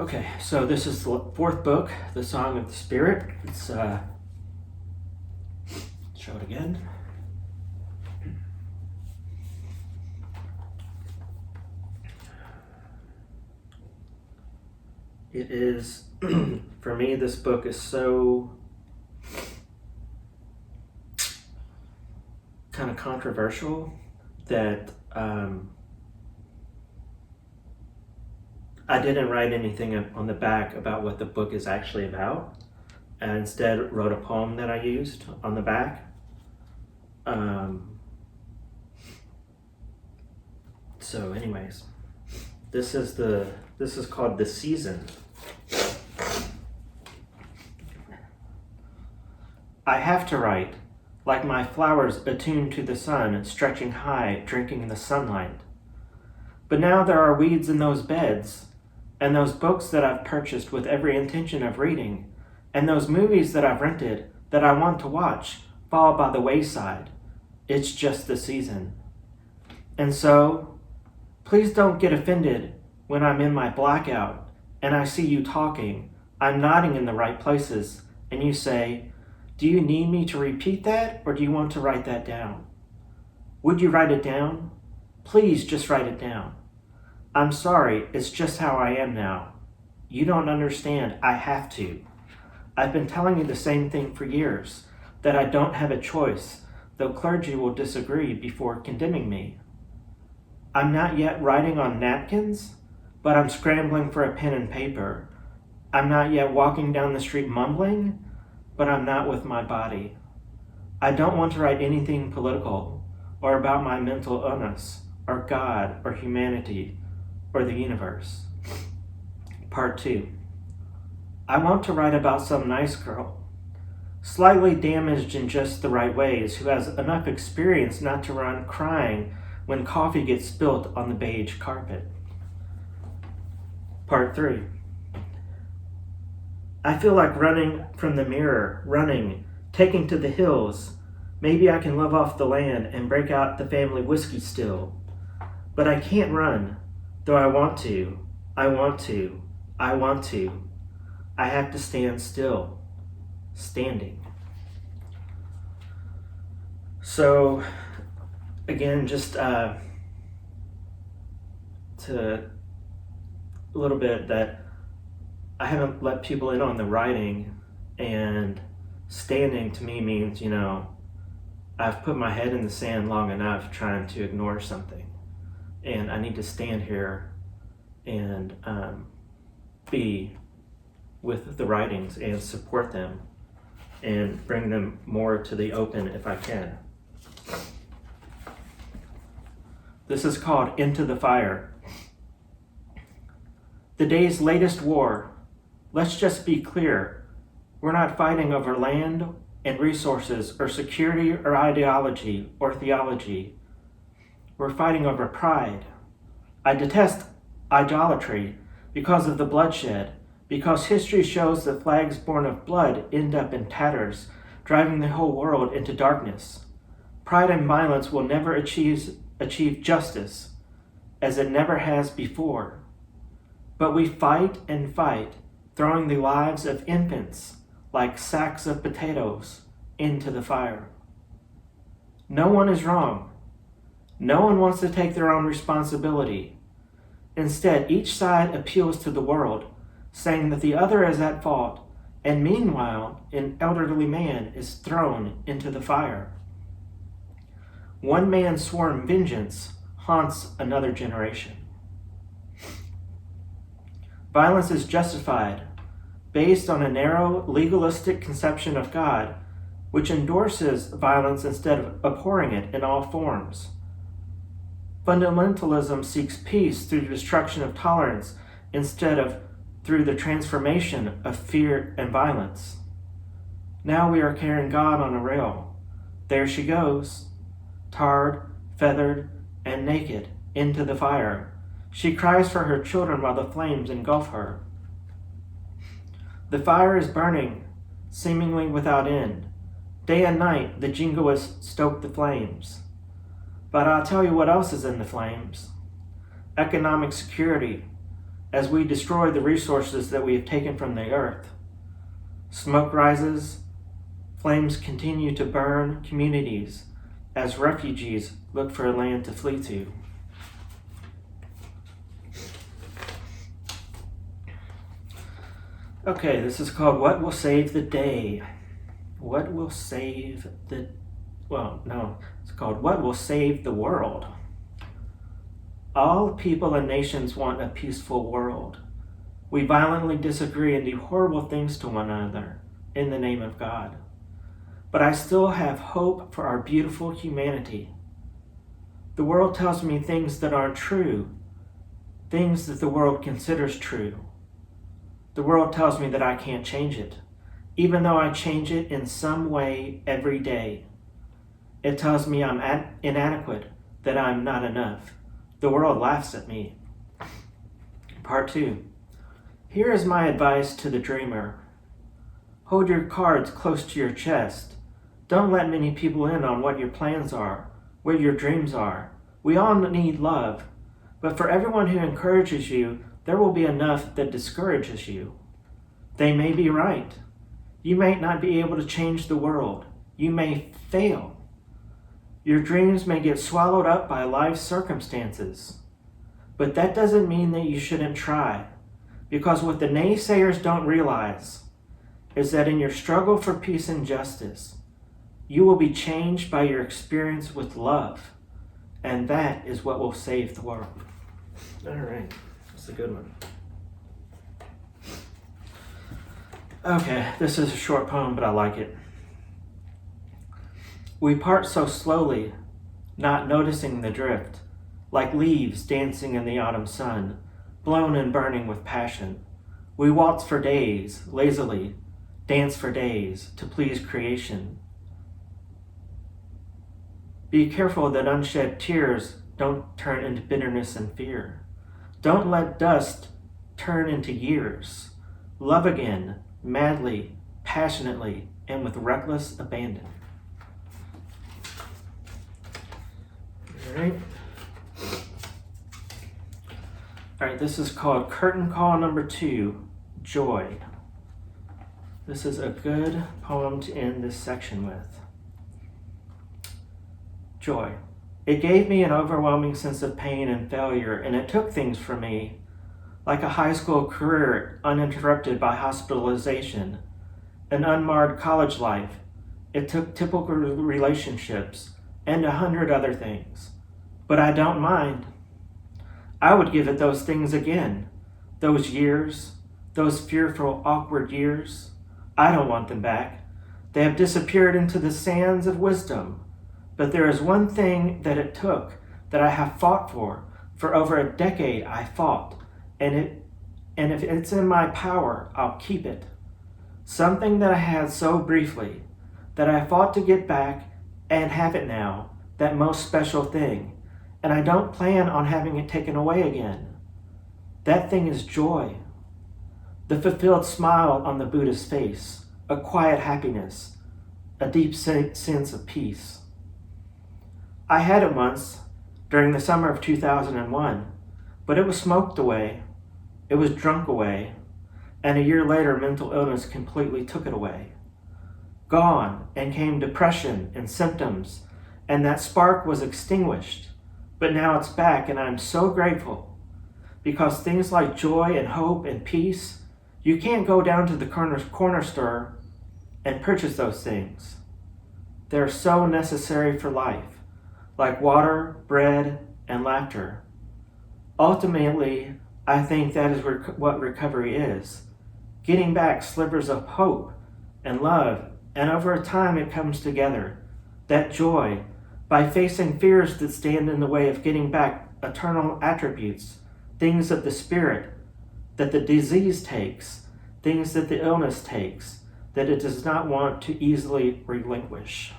Okay, so this is the fourth book, The Song of the Spirit. Let's show it again. It is, for me, this book is so kind of controversial that I didn't write anything on the back about what the book is actually about. I instead wrote a poem that I used on the back. So anyways, this is called The Season. I have to write, like my flowers attuned to the sun, stretching high, drinking the sunlight. But now there are weeds in those beds, and those books that I've purchased with every intention of reading, and those movies that I've rented that I want to watch fall by the wayside. It's just the season. And so, please don't get offended when I'm in my blackout and I see you talking, I'm nodding in the right places, and you say, do you need me to repeat that, or do you want to write that down? Would you write it down? Please just write it down. I'm sorry, it's just how I am now. You don't understand, I have to. I've been telling you the same thing for years, that I don't have a choice, though clergy will disagree before condemning me. I'm not yet writing on napkins, but I'm scrambling for a pen and paper. I'm not yet walking down the street mumbling, but I'm not with my body. I don't want to write anything political, or about my mental illness, or God, or humanity, or the universe. Part 2. I want to write about some nice girl, slightly damaged in just the right ways, who has enough experience not to run crying when coffee gets spilt on the beige carpet. Part 3. I feel like running from the mirror, running, taking to the hills. Maybe I can live off the land and break out the family whiskey still. But I can't run, though I want to. I want to. I want to. I have to stand still. Standing. So, again, just to a little bit that I haven't let people in on the writing, and standing to me means, I've put my head in the sand long enough trying to ignore something, and I need to stand here and be with the writings and support them and bring them more to the open if I can. This is called Into the Fire. The day's latest war. Let's just be clear. We're not fighting over land and resources or security or ideology or theology. We're fighting over pride. I detest idolatry because of the bloodshed, because history shows that flags born of blood end up in tatters, driving the whole world into darkness. Pride and violence will never achieve justice, as it never has before. But we fight and fight, throwing the lives of infants like sacks of potatoes into the fire. No one is wrong. No one wants to take their own responsibility. Instead, each side appeals to the world, saying that the other is at fault, and meanwhile, an elderly man is thrown into the fire. One man's sworn vengeance haunts another generation. Violence is justified, based on a narrow, legalistic conception of God, which endorses violence instead of abhorring it in all forms. Fundamentalism seeks peace through the destruction of tolerance instead of through the transformation of fear and violence. Now we are carrying God on a rail. There she goes, tarred, feathered, and naked, into the fire. She cries for her children while the flames engulf her. The fire is burning, seemingly without end. Day and night, the jingoists stoke the flames. But I'll tell you what else is in the flames. Economic security, as we destroy the resources that we have taken from the earth. Smoke rises, flames continue to burn communities as refugees look for a land to flee to. Okay, this is called What Will Save the Day? What will save the... it's called What Will Save the World? All people and nations want a peaceful world. We violently disagree and do horrible things to one another in the name of God. But I still have hope for our beautiful humanity. The world tells me things that aren't true, things that the world considers true. The world tells me that I can't change it, even though I change it in some way every day. It tells me I'm inadequate, that I'm not enough. The world laughs at me. Part 2. Here is my advice to the dreamer. Hold your cards close to your chest. Don't let many people in on what your plans are, what your dreams are. We all need love, but for everyone who encourages you, there will be enough that discourages you. They may be right. You may not be able to change the world. You may fail. Your dreams may get swallowed up by life's circumstances. But that doesn't mean that you shouldn't try. Because what the naysayers don't realize is that in your struggle for peace and justice, you will be changed by your experience with love. And that is what will save the world. All right. That's a good one. Okay, this is a short poem, but I like it. We part so slowly, not noticing the drift, like leaves dancing in the autumn sun, blown and burning with passion. We waltz for days, lazily, dance for days, to please creation. Be careful that unshed tears don't turn into bitterness and fear. Don't let dust turn into years. Love again, madly, passionately, and with reckless abandon. All right, this is called Curtain Call number 2, Joy. This is a good poem to end this section with. Joy. It gave me an overwhelming sense of pain and failure, and it took things from me, like a high school career uninterrupted by hospitalization, an unmarred college life. It took typical relationships and 100 other things. But I don't mind. I would give it those things again, those years, those fearful, awkward years. I don't want them back. They have disappeared into the sands of wisdom. But there is one thing that it took that I have fought for. For over a decade I fought, and if it's in my power, I'll keep it. Something that I had so briefly, that I fought to get back and have it now, that most special thing, and I don't plan on having it taken away again. That thing is joy. The fulfilled smile on the Buddha's face, a quiet happiness, a deep sense of peace. I had it once, during the summer of 2001, but it was smoked away, it was drunk away, and a year later mental illness completely took it away. Gone, and came depression and symptoms, and that spark was extinguished, but now it's back, and I'm so grateful, because things like joy and hope and peace, you can't go down to the corner store and purchase those things. They're so necessary for life. Like water, bread, and laughter. Ultimately, I think that is what recovery is. Getting back slivers of hope and love, and over time it comes together. That joy, by facing fears that stand in the way of getting back eternal attributes, things of the spirit, that the disease takes, things that the illness takes, that it does not want to easily relinquish.